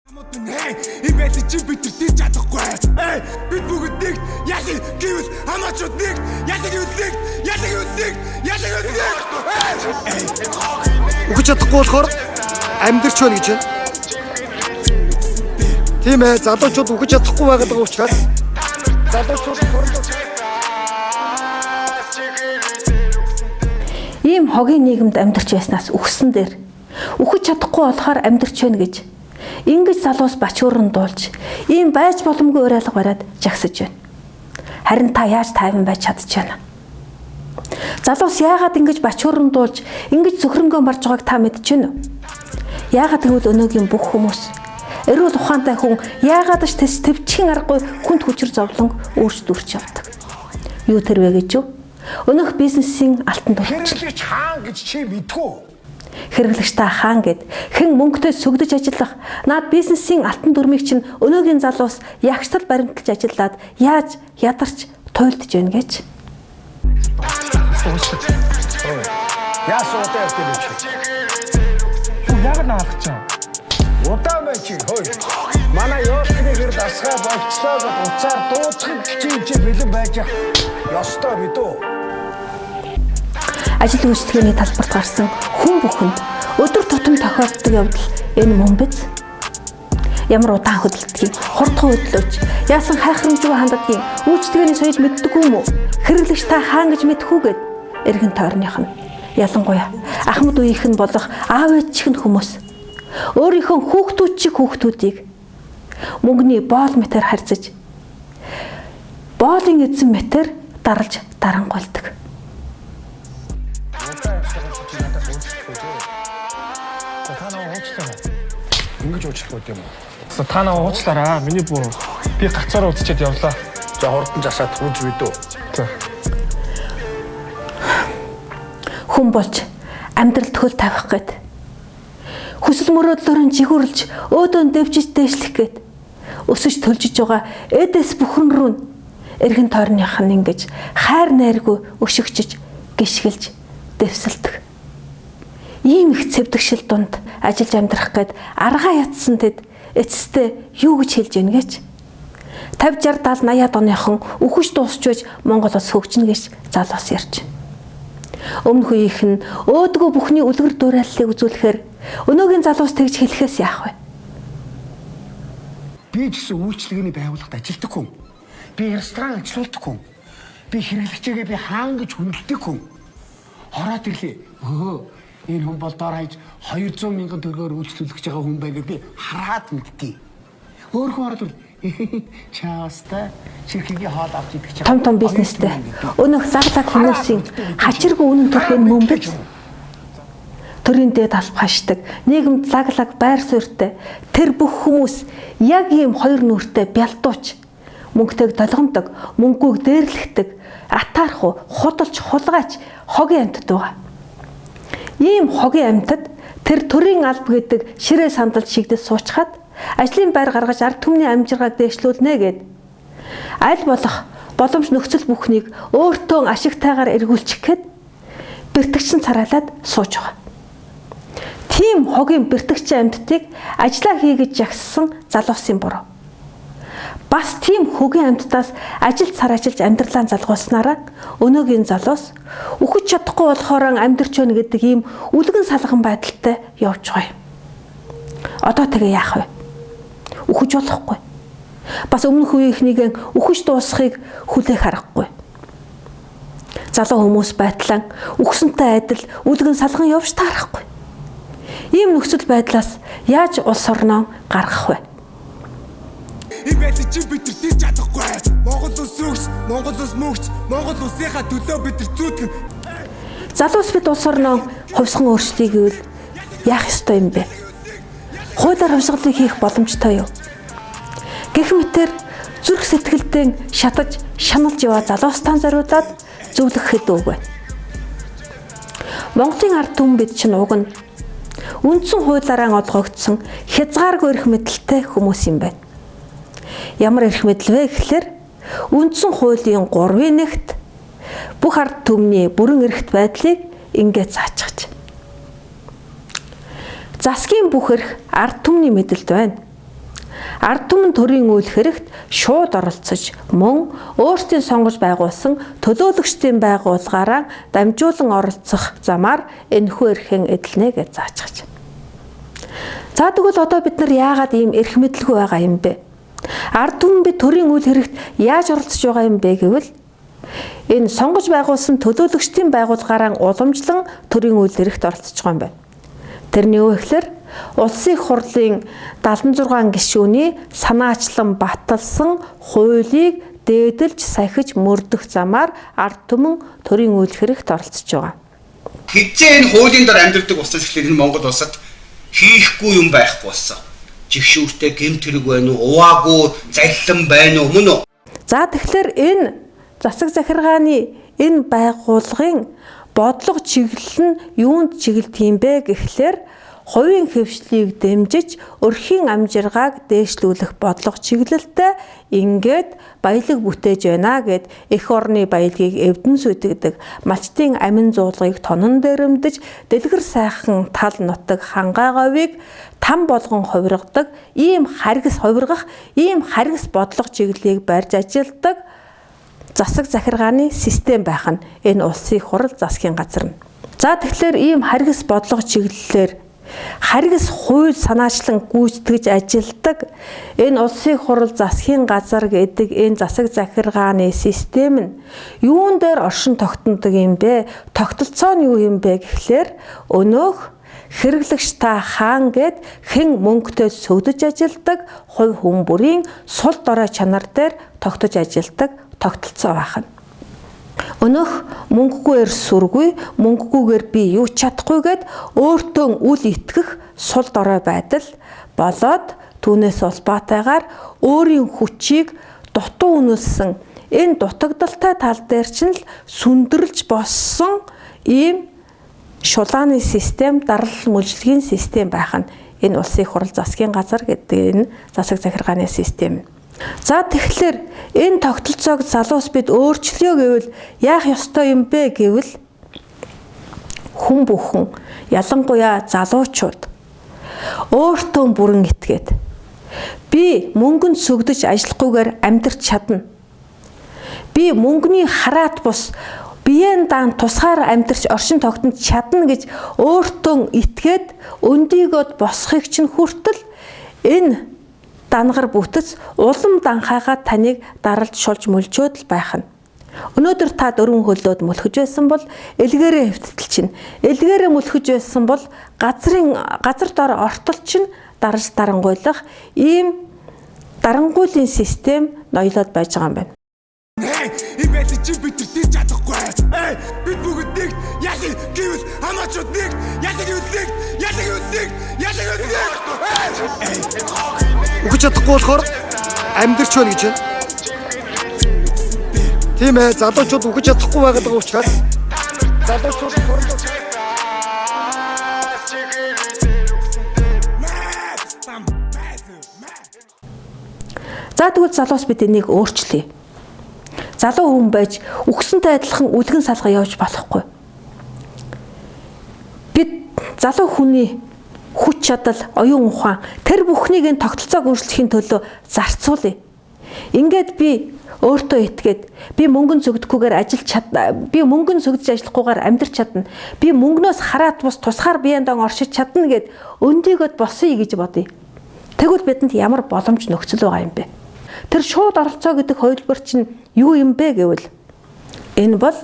Энэ байдлыг чи бид нар тийж чадахгүй. Бид бүгд нэг ясиг гэвэл хамаачууд нэг ясиг үлдэг. Үхэж чадахгүй болохоор амьдрч байна гэж байна. Тийм ээ, залуучууд үхэж чадахгүй байгаа учраас залуучууд ийм хогийн нийгэмд амьдарч байснаас үхсэн дээр үхэж чадахгүй болохоор амьдарч байна гэж ингэж залуус бачуурн дуулж ийм байж боломгүй уриалга бариад жагсаж байна. Харин та яаж тайван байж чадчихна? Залуус яагаад ингэж бачуурн дуулж ингэж зөвхөрөнгөө марж байгааг та мэдчихэв үү? Яагаад гэвэл өнөөгийн бүх хүмүүс эрүүл ухаантай хүн яагаад ч төвчхийн аргагүй хүнд хүчээр зовлон өөрсдөрч явдаг. Юу тэр вэ гэж юу? Өнөөх бизнесийн алтан дурч. Хэрэглэгч хаан гэж чи мэдгүй. Хэрэглэгч та хаан гэд хэн мөнгөтэй сүгдэж ажиллах наад бизнесийн алтан дүрмийг чинь өнөөгийн залуус ягштал баримталж ажиллаад яаж ядарч туйлдж байна гэж. Яасан удаа явдгийг чи. Яг наалах чам. Удаа мэ чи хой. Манай ёолтны гэр дасгаа болцлоо гэж уцаар дууцхын чи бэлэн байж ёстой мэдөө. Ажил үйлчлэгээний талбарт гарсан хүн бүхэнд өдөр тутам тохиолддог явдал энэ мөн биз? Ямар удаан хөдөлдгийг, хурдхан хөдлөж, яасан хайхрамжгүй ханддгийг үйлчлэгээний соёл мэддэггүй юм уу? Хэрэглэгч та хаан гэж мэдхүүгээд эргэн тойрных нь ялангуяа ахмад үеийнх нь болох аав ээжийнх нь хүмүүс өөрийнхөө хүүхдүүдийг мөнгөний боол метр харьцаж боолын эзэн метр даралж дарангуйлдаг. Ингэж уучлах үү юм уу? Та наваа уучлаарай. Миний буруу. Би гацаараа үзчихэд явлаа. За хурдан засаад хүнж мэдөө. Хүн болж амьдралд хөл тавих гээд хүсэл мөрөөдлөөр нь жигүүрлж өөдөө дэвжиж дээшлэх гээд өсөж төлжиж байгаа эдэс бүхэн рүү эргэн тойрных нь ингэж хайр найргүй өшөгчж гიშгэлж дэвсэлдэг. Ийм их цэвдэгшил дунд ажиллаж амьдрах гээд аргаа ятсан тэд эцэстээ юу гэж хэлж яана гэж 50 60 70 80-аад оныхон үхэж дуусчиж Монголоос хөгжинэ гэж залуус ярьж. Өмнөх үеийнх нь өөдгөө бүхний үлгэр дуурайллыг үзүүлэхээр өнөөгийн залуус тэгж хэлэхээс яах вэ? Би гэсэн үйлчлэгээний байгууллагад ажилладаг хүн. Би ресторан ажилладаг хүн. Би хэрэглэгчээгээ би хаан гэж хүндэлдэг хүн. Хороод ирлээ. Энэ хүн бол дор хаяж 200 мянган төгрөгөөр үйлчлүүлж байгаа хүн байгаад би хараад мэдтий. Өөрөө ороод чаастаа ширхгийн хоол авч идэх чинь том бизнестэй өнөөх лаглаг хүмүүсийн хачиргүй үнэн төрхийн мөн биз? Төрийн дээд алба хашдаг нийгэмд лаглаг байр суурьтай тэр бүх хүмүүс яг ийм хоёр нүртэй бялдууч мөнгөтэйг долгомдог мөнгөг дээрлэгдэг атаарху худалч хулгайч хогийн амьтад байгаа. Ийм хогийн амьтад тэр төрийн алба гэдэг ширээ сандалд шигдэс суучхад ажлын байр гаргаж ард түмний амжиргааг дээшлүүлнэ гэд аль болох боломж нөхцөл бүхнийг өөртөө ашигтайгаар эргүүлчих гээд бэртгчин цараалаад сууж байгаа. Тийм хогийн бэртгчин амьтдыг ажиллаа хийгэж жагссан залуусын буруу. Бас тийм хөгийн амьтдаас ажил цараажилж амьдралаа залгуулснараа өнөөгийн залуус үхэж чадахгүй болохоор амьдрч байна гэдэг ийм үлгэн салган байдалтай явж байгаа юм. Одоо тэгээ яах вэ? Үхэж болохгүй. Бас өмнөх үеийнхнийг үхэж дуусахыг хүлээх аргагүй. Залуу хүмүүс байтлаа үхсэнтэй адил үлгэн салган явж таарахгүй. Ийм нөхцөл байдлаас яаж улс орноо гаргах вэ? Энэ байдлыг чи бид нар тийж чадахгүй. Монгол улс өгч, Монгол улс мөгч, Монгол улсынхаа төлөө бид нар зүтгэн. Залуус бид улс орноо хувьсган өөрчлөе гэвэл яах ёстой юм бэ? Хуулиар хувьсгалыг хийх боломжтой юу? Гэх мэтэр зүрх сэтгэлдээ шатаж, шаналж яваа залуустан зориулаад зөвлөх хэд үг вэ? Монголын ард түмэн бид чинь уг нь үндсэн хуулиараа олгогдсон хязгааргүй эрх мэдэлтэй хүмүүс юм байна. Ямар эрх мэдэл вэ гэхлээр үндсэн хуулийн 3-ын 1-т бүх ард түмний бүрэн эрхт байдлыг ингээд заачгаж. Засгийн бүх эрх ард түмний мэдэлд байна. Ард түмэн төрийн үйл хэрэгт шууд оролцож мөн өөрсдийн сонгож байгуулсан төлөөлөгчдийн байгууллагаараа дамжуулан оролцох замаар энэхүү эрхэн эдэлнэ гэж зааж. За тэгвэл одоо бид нар яагаад ийм эрх мэдлгүй байгаа юм бэ? Ард түмэн бид төрийн үйл хэрэгт яаж оролцож байгаа юм бэ гэвэл энэ сонгож байгуулсан төлөөлөгчдийн байгууллагаараа уламжлан төрийн үйл хэрэгт оролцож байгаа юм байна. Тэрний юу гэхээр Улсын хурлын 76 гишүүний санаачлан баталсан хуулийг дээдэлж сахиж мөрдөх замаар ард түмэн төрийн үйл хэрэгт оролцож байгаа. Хизээ энэ хуулийн дор амьдардаг улс төрчлөл энэ Монгол улсад хийхгүй юм байхгүй болсон. Жигшүүртэй гэмт хэрэг байна уу? Уваагүй заллан байна уу? Мөн үү? За тэгэхээр энэ засаг захиргааны энэ байгууллагын бодлого чиглэл нь юунд чиглэдэг юм бэ гэхлээр хувийн хэвшлийг дэмжиж өрхийн амжиргааг дээшлүүлэх бодлого чиглэлтэй ингээд баялаг бүтээж байна гэд эх орны баялагийг эвдэн сүйтгдэг малчтын амин зуулгыг тонон дээрэмдэж дэлгэр сайхан тал нутаг хангааговыг там болгон хувиргадаг ийм харгас бодлого чиглэлийг барьж ажилтдаг засаг захиргааны систем байх нь энэ улсын хурал засгийн газар нь. За тэгэхээр ийм харгас бодлого чиглэлээр харгас хууль санаачлан гүйцэтгэж ажилтдаг энэ улсын хурал засгийн газар гэдэг энэ засаг захиргааны систем нь юун дээр оршин тогтнодог юм бэ? Тогтолцоо нь юу юм бэ гэхлээр өнөөх хэрэглэгч та хаан гэд хэн мөнгөтэй сөгдөж ажилтдаг хувь хүн бүрийн сул дорой чанар дээр тогтож ажилтдаг тогтолцоо байх нь. Өнөөх мөнгөгүйгээр сүргүй, мөнгөгүйгээр би юу чадахгүй гэд өөртөө үл итгэх сул дорой байдал болоод түүнээс улбаатайгаар өөрийн хүчийг дутуу үнэлсэн энэ дутагдaltaй тал дээр чинь л сүндэрлж боссон ийм шулааны систем, дарал мүлжлэгийн систем байх нь энэ улсын хурал засгийн газар гэдэг энэ засаг захиргааны систем. За тэгэхээр энэ тогтолцоог залуус бид өөрчлөё гэвэл яах ёстой юм бэ гэвэл хүн бүхэн ялангуяа залуучууд өөртөө бүрэн итгээд би мөнгөнд сөгдөж ажиллахгүйгээр амьдрч чадна. Би мөнгөний хараат бус биеэн даан тусгаар амьдрч оршин тогтнож чадна гэж өөртөө итгээд өндийгөөд босхийг чинь хүртэл энэ дангар бүтэц улам данхайгаа таныг даралж шулж мөлжөөд л байх нь. Өнөөдөр та дөрвөн хөлөөд мөлхөж байсан бол элгээрээ хөвтөл чинь. Элгээрээ мөлхөж байсан бол газар дор ортол чинь дарж дарангуйлах ийм дарангуйлын систем ноёлоод байж байгаа юм байна. Энэ байдлыг чи бид тэр тийж чадахгүй. Бид бүгд нэг яг гэвэл хамаачууд нэг яг Үхэж чадахгүй болохоор амьдрч байна гэж байна. Тийм ээ, залуучууд үхэж чадахгүй байгаа учраас залуучууд За тэгвэл залуус бид энийг өөрчлөе. Залуу хүн байж үхсэнтэй адилхан үлгэн салгаа явж болохгүй. Бид залуу хүний хүч чадал, оюун ухаан тэр бүхнийг энэ тогтолцоог өөрчлөхийн төлөө зарцуулъя. Ингээд би өөртөө итгээд би мөнгөн зөвгдөхгүйгээр би мөнгөн зөвгдөж ажиллахгүйгээр амьдрч чадна. Би мөнгнөөс хараат бус тусгаар биеэн дан оршиж чадна гэд өндийгөөд босъё гэж бодъё. Тэгвэл бидэнд ямар боломж нөхцөл байгаа юм бэ? Тэр шууд оролцоо гэдэг хувилбар чинь юу юм бэ гэвэл энэ бол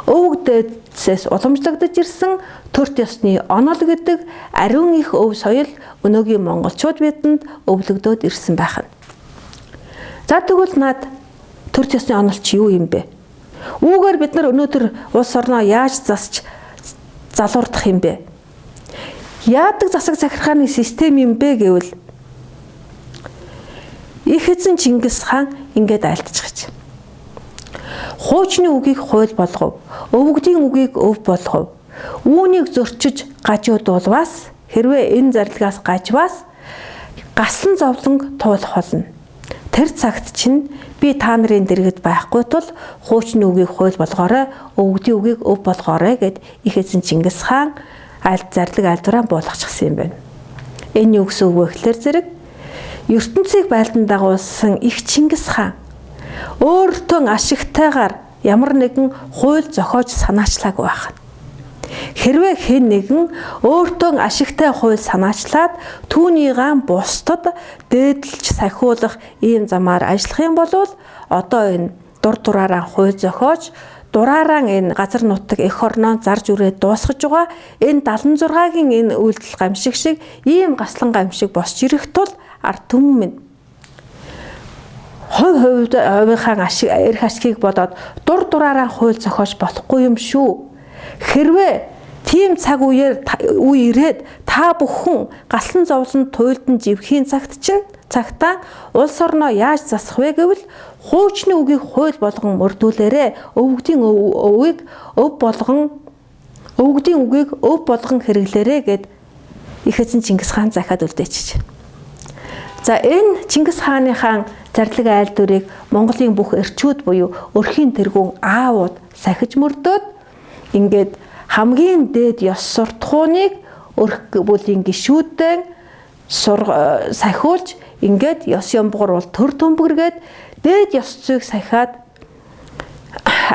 өвөг дээдсээс уламжлагдаж ирсэн төрт ёсны онол гэдэг ариун их өв соёл өнөөгийн монголчууд бидэнд өвлөгдөөд ирсэн байх нь. За тэгвэл над төрт ёсны онол чи юу юм бэ? Үүгээр бид нар өнөөдөр улс орноо яаж засч залуурдах юм бэ? Яадаг засаг захиргааны систем юм бэ гэвэл их эзэн Чингис хаан ингээд айлтчихж. Хуучны үгийг хууль болгов, өвгдийн үгийг өв болгов. Үүнийг зөрчиж гажуудуулвас хэрвээ энэ зарлагаас гажвас гаслан зовлон туулах болно. Тэр цагт чинь би та нарын дэргэд байхгүй тул хуучны үгийг хууль болгоорой, өвгдийн үгийг өв болгоорой гэд их эзэн Чингис хаан зарлаг айлдвараа буулгачихсан юм байна. Энэ юу гэсэн үг вэ гэхээр зэрэг ертөнцийг байлдан дагуулсан их Чингис хаан өөртөө ашигтайгаар ямар нэгэн хууль зохиож санаачлаагүй байна. Хэрвээ хэн нэгэн өөртөө ашигтай хууль санаачлаад түүнийг бусдад дээдлж сахиулах ийм замаар ажиллах юм бол одоо энэ дур дураараа хууль зохиож дураараа энэ газар нутаг эх орноо зарж үрээд дуусгаж байгаа энэ 76-гийн энэ үйлдэл гамшиг шиг ийм гаслан гамшиг босч ирэх тул ард түмэн минь хувийнхаа эрх ашгийг бодоод дур дураараа хууль зохиож болохгүй юм шүү. Хэрвээ тийм цаг үе ирээд та бүхэн галсан зовлон туйлдан живхийн цагтаа улс орноо яаж засах вэ гэвэл хуучны үгийг хууль болгон мөрдүүлээрэ өвгдийн үгийг өв болгон хэрэглээрэ гэд их эзэн Чингис хаан захиад үлдээчих. За энэ Чингис хааныхаа зарлиг айлдварыг Монголын бүх эрчүүд буюу өрхийн тэргүүн аавууд сахиж мөрдөөд ингээд хамгийн дээд ёс суртахууныг өрх бүлийн гишүүдэн сахиулж ингээд ёс ямбгар бол төр төмбөргээд дээд ёс зүйг сахиад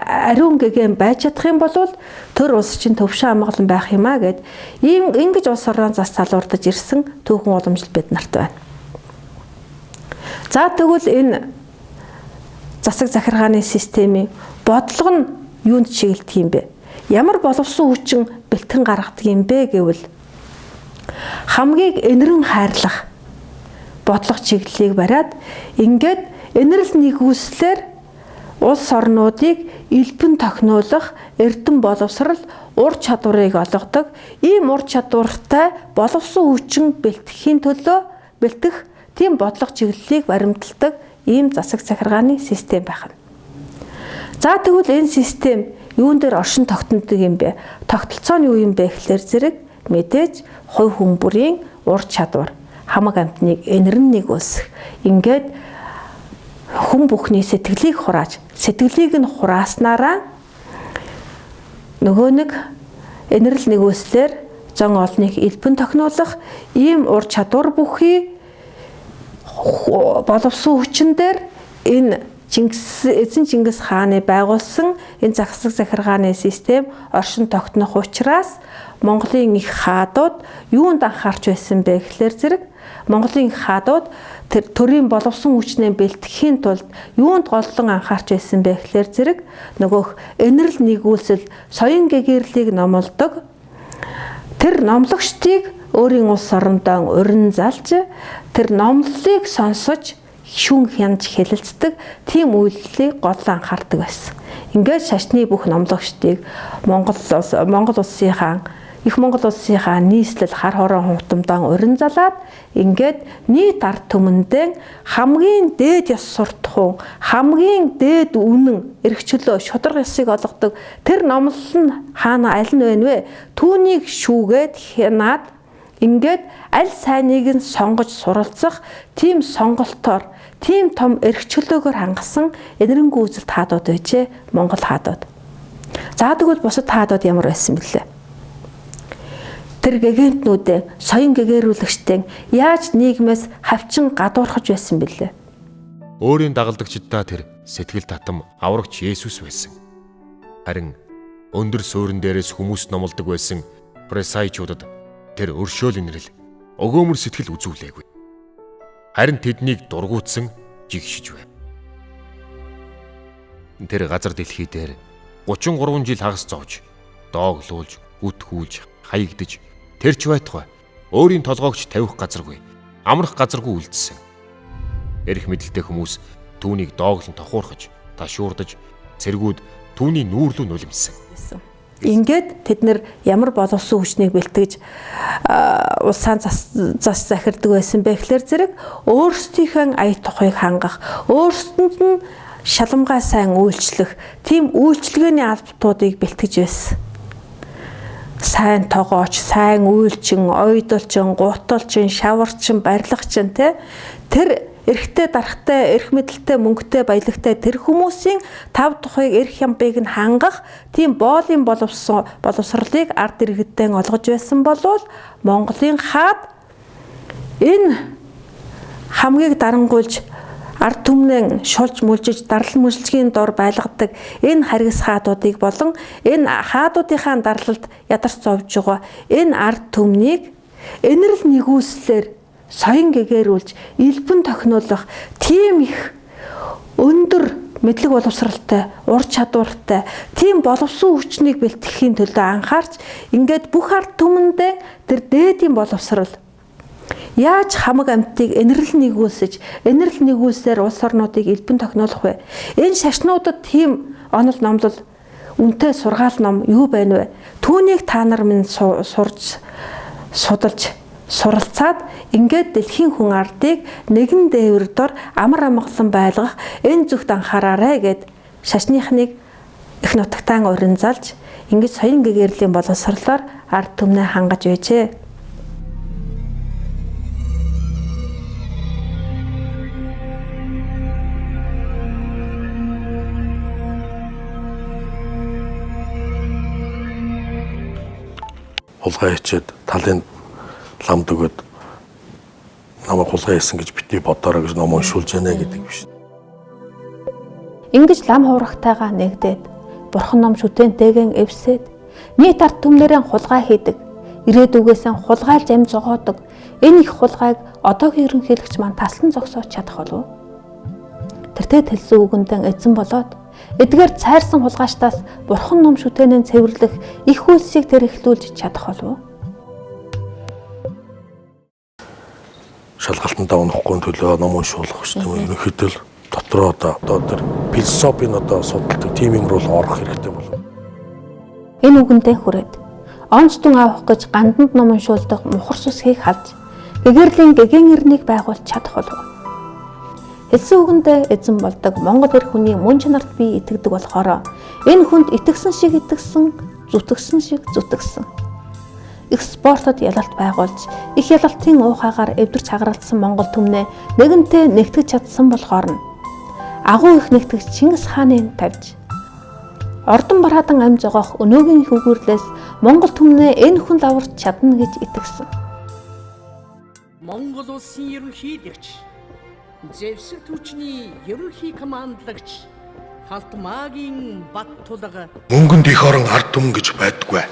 ариун гэгээн байж чадах юм бол төр улс чинь төвшин амгалан байх юм а гэд ийм ингэж улс орон зас залуурдаж ирсэн түүхэн уламжлал бид нарт байна. За тэгвэл энэ засаг захиргааны системийн бодлого нь юунд чиглэдэг юм бэ? Ямар боловсон хүчин бэлтгэн гаргадаг юм бэ гэвэл хамгийн энэрэн хайрлах бодлого чиглэлийг бариад ингээд энэрл нэгүслэр улс орнуудыг элбэн тохиноолох эрдэм боловсрал ур чадварыг олгодог ийм ур чадвартай боловсон хүчин бэлтгэхийн төлөө бэлтгэх тийм бодлого чиглэлийг баримталдаг ийм засаг захиргааны систем байна. За тэгвэл энэ систем юун дээр оршин тогтнодог юм бэ? Тогтолцоо нь юу юм бэ гэхлээр зэрэг мэдээж хувь хүн бүрийн ур чадвар, хамаг амьтныг энэрн нэгүүлсэх. Ингээд хүн бүхний сэтгэлийг хурааж, сэтгэлийг нь хурааснараа нөгөө нэг энэрл нэгүүлслэр зан олныг элбэн тохиноолох ийм ур чадвар бүхий боловсон хүчин дээр энэ эзэн Чингис хааны байгуулсан энэ засаг захиргааны систем оршин тогтнох учраас Монголын их хаадууд юунд анхаарч байсан бэ гэхлээр зэрэг Монголын их хаадууд тэр төрийн боловсон хүчнээ бэлтгэхийн тулд юунд голлон анхаарч байсан бэ гэхлээр зэрэг нөгөөх энэрл нэгүүлсэл соён гэгэрлийг номлодог тэр номлогчдыг өөрийн улс орондоо урин залж тэр номлолыг сонсож шүн хянж хэлэлцдэг тийм үйлдэлийг гол анхаардаг байсан. Ингээд шашны бүх номлогчдыг Монгол улсынхаа нийслэл хар хорон хутамдаа урин залаад ингээд нийт ард түмэндээ хамгийн дээд ёс суртахуун, хамгийн дээд үнэн, эрх чөлөө, шударга ёсыг олгодог тэр номлол нь хаана аль нь вэ вэ? Түүнийг шүүгээд хянаад ингээд аль сайныг нь сонгож суралцах тийм сонголтоор тийм том эрх чөлөөгөөр хангасан энэрэнгүй үзэлт хаадууд байжээ Монгол хаадууд. За тэгвэл бусад хаадууд ямар байсан бэлээ? Тэр гэгэнтнүүдээ соён гэгэрүүлэгчтэй яаж нийгмээс хавчин гадуурхаж байсан бэлээ? Өөрийн дагалдагчдаа тэр сэтгэл татам аврагч Есүс байсан. Харин өндөр суурин дээрээс хүмүүс номлодог байсан фарисеучудад тэр өршөөл инрэл өгөөмөр сэтгэл үзүүлээгүй. Харин тэднийг дургуутсан жигшиж байв. Тэр газар дэлхий дээр 33 жил хагас зовж, дооглуулж, үтгүүлж, хаягдж, тэрч байтугай өөрийн толгоогч тавих газаргүй, амрах газаргүй үлдсэн. Эрх мэдэлтэй хүмүүс түүнийг дооглон тохуурхаж, ташуурдаж, цэргүүд түүний нүүрлүү нулимссан. Ингээд тэд нэр ямар боловсон хүчнийг бэлтгэж улсаан зас захирдаг байсан бэ гэхлээр зэрэг өөрсдийнхөө ая тухайг хангах, өөрсдөнд нь шаламгай сайн үйлчлэх, тийм үйлчлэгээний албатуудыг бэлтгэж байсан. Сайн тогооч, сайн үйлчин, ойдолчин, гуталчин, шаварчин, барилгачин тэр эрхтэй дарахтай, эрх мэдэлтэй, мөнгөтэй, баялагтай тэр хүмүүсийн тав тухайг эрх ямбыг нь хангах тийм боолын боловсролыг ард иргэддээ олгож байсан болвол Монголын хаад энэ хамгийн дарангуйлж ард түмнэн шулж мүлжиж дарлал мөжилжгийн дор байлгадаг энэ харгас хаадуудыг болон энэ хаадуудынхаа дарлалд ядарч зовж байгаа энэ ард түмнийг энэрл нэгүслэр соён гэгэрүүлж элбэн тохиноолох тийм их өндөр мэдлэг боловсралтай, ур чадвартай, тийм боловсон хүчнийг бэлтгэхийн төлөө анхаарч ингээд бүх ард түмэндээ тэр дээдийн боловсрал яаж хамаг амьтыг энэрл нэгүүлсээр улс орнуудыг элбэн тохиноолох вэ? Энэ шашнуудад тийм онол номлол үнэтэй сургаал ном юу байна вэ? Түүнийг та нар минь сурж судалж суралцаад ингээд дэлхийн хүн ардыг нэгэн дээвэр дор амар амгалан байлгах энэ зүгт анхаараарай гэд шашныхныг их нутагтаан урин залж ингээд соён гэгэрлийн боловсролоор ард түмнээ хангаж байжээ. Хулгай хийчихэд талын ламд өгöd намайг хулгай хийсэн гэж бити бодоорой гэж ном уншуулж байна гэдэг биш. Ингэж лам хуурахтайгаа нэгдээд бурхан ном шүтэнтэйгэн эвсээд нийт ард түмнэрэн хулгай хийдэг, ирээдүгээсэн хулгайлж ам зогоодог энэ их хулгайг одоогийн ерөнхийлөгч маань таслан зогсоож чадах болов. Тэртээ тэлсэн үгэндэн эзэн болоод эдгээр цайрсан хулгайчдаас бурхан ном шүтэнэн цэвэрлэх их үйлсийг тэр эхлүүлж чадах болов. Шалгалтандаа унахгүй төлөө ном уншуулах шүү дээ. Ерөнхийдөө дотроо одоо тэр философийн судалдаг тийм юм руу орох хэрэгтэй болов. Энэ үгэндээ хүрээд онцтон авах гэж ганданд ном уншуулдаг мухар сүсгийг халж гэгэрлийн гэгэн ирнийг байгуулж чадах болов. Хэлсэн үгэндээ эзэн болдог Монгол эр хүний мөн чанарт би итгэдэг болохоор энэ хүнд итгэсэн шиг итгэсэн, зүтгэсэн шиг зүтгэсэн. Их спортод ялалт байгуулж, их ялалтын уухагаар эвдэрч хагаралцсан Монгол түмнээ нэгэнтээ нэгтгэж чадсан болохоор нь агуу их нэгтгэж Чингис хааныг тавьж ордон бараадан ам зогоох өнөөгийн их үгүйрлээс Монгол түмнээ энэ хүн лаварч чадна гэж итгэсэн. Монгол улсын ерөнхийлөгч, Зэвсэг түвшний ерөнхий командлагч Халтмаагийн бат тулга Мөнгөнд их орон ард түмэн гэж байдаггүй.